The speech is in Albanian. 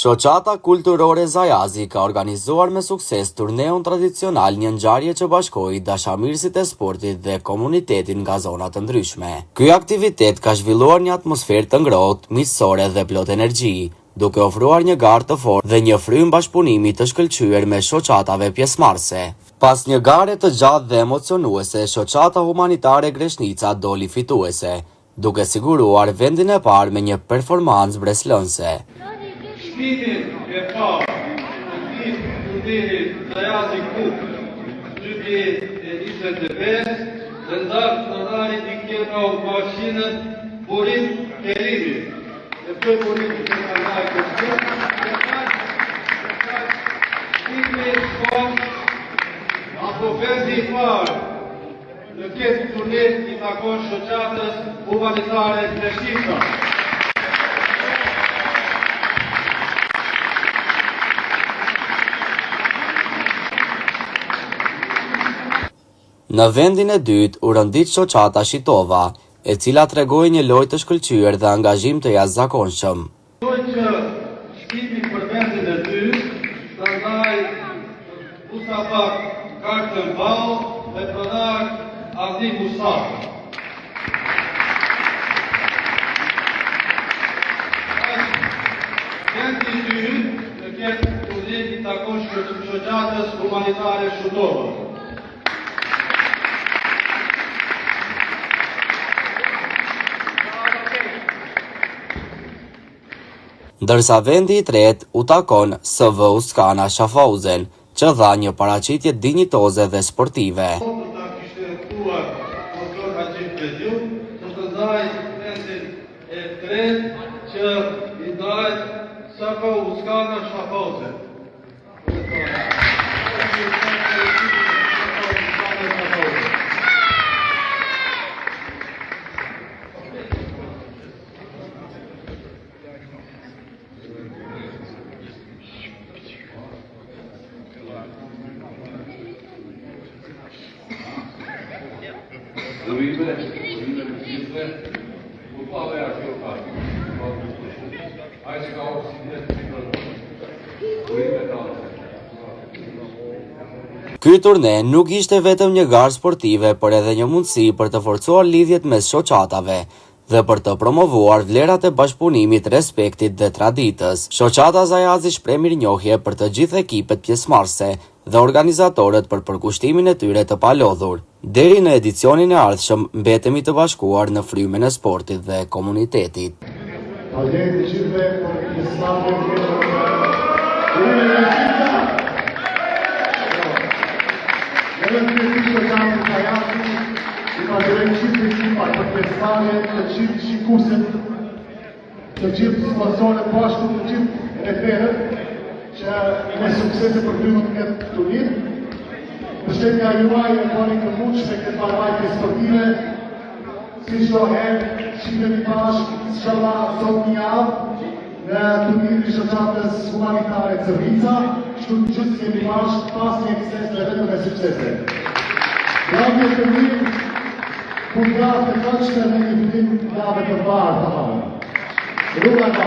Shoqata kulturore Zajazi ka organizuar me sukses turneun tradicional, një ngjarje që bashkoi dashamirësit e sportit dhe komunitetin nga zona të ndryshme. Ky aktivitet ka zhvilluar një atmosferë të ngrohtë, miqësore dhe plot energji, duke ofruar një garë të fortë dhe një frym bashkëpunimi të shkëlqyer me shoqatave pjesëmarrëse. Pas një gare të gjatë dhe emocionuese, shoqata humanitare Greshnica doli fituese, duke siguruar vendin e parë me një performancë breslënse. Shpitin e parë të gjithë turnerit Zajazi Cup 2025 dhe ndarë të ndarit i kjeta u mashinën Burim Kerimi. Dhe për Burim të të ndarit të shpitin, shpitin parë apo vendi i parë në këtë turnet i takon shoqatës humanitare Greshnica. Në vendin e dytë u rëndit shoqata Shitova, e cila tregoi një lojë të shkëlqyer dhe angazhim të jashtëzakonshëm. Dojë që shkimi për vendin e dytë të ndaj Usafak Kartën Bau dhe pronar Azi Musaf. Vendi i dytë në këtë turnet i takon shoqatës humanitare Shutova. Ndërsa vendi i tretë u takon SV Uskana Schaffhausen, që dha një paraqitje dinjitoze dhe sportive. Ta kishte tuar Dr. Haxhi Bediu, të ndaj vendin e tretë që i ndaj SV Uskana Schaffhausen. Ky turne nuk ishte vetëm një garë sportive, por edhe një mundësi për të forcuar lidhjet mes shoqatave dhe për të promovuar vlerat e bashkëpunimit, respektit dhe traditës. Shoqata Zajazi shpreh mirënjohje për të gjithë ekipet pjesëmarrëse dhe organizatorët për përkushtimin e tyre të palodhur. Deri në edicionin e ardhshëm, mbetemi të bashkuar në frymën e sportit dhe komunitetit. Të gjithë sponsorët bashku, të gjithë referët që me suksese përbyllu të këtë turnir. Përshëndetja juaj e koni këmuq me këtë marrëvajtje sportive, si çdo herë shihemi bashkë inshallah sot një javë në turnirin e shoqatës humanitare Crvica, kështu të gjithë jemi bashkë pas një ekses dhe vetëm me suksese. Javë të mirë, punërat të këqëtë me një fillim jave të parë të hamë. Rruga ka,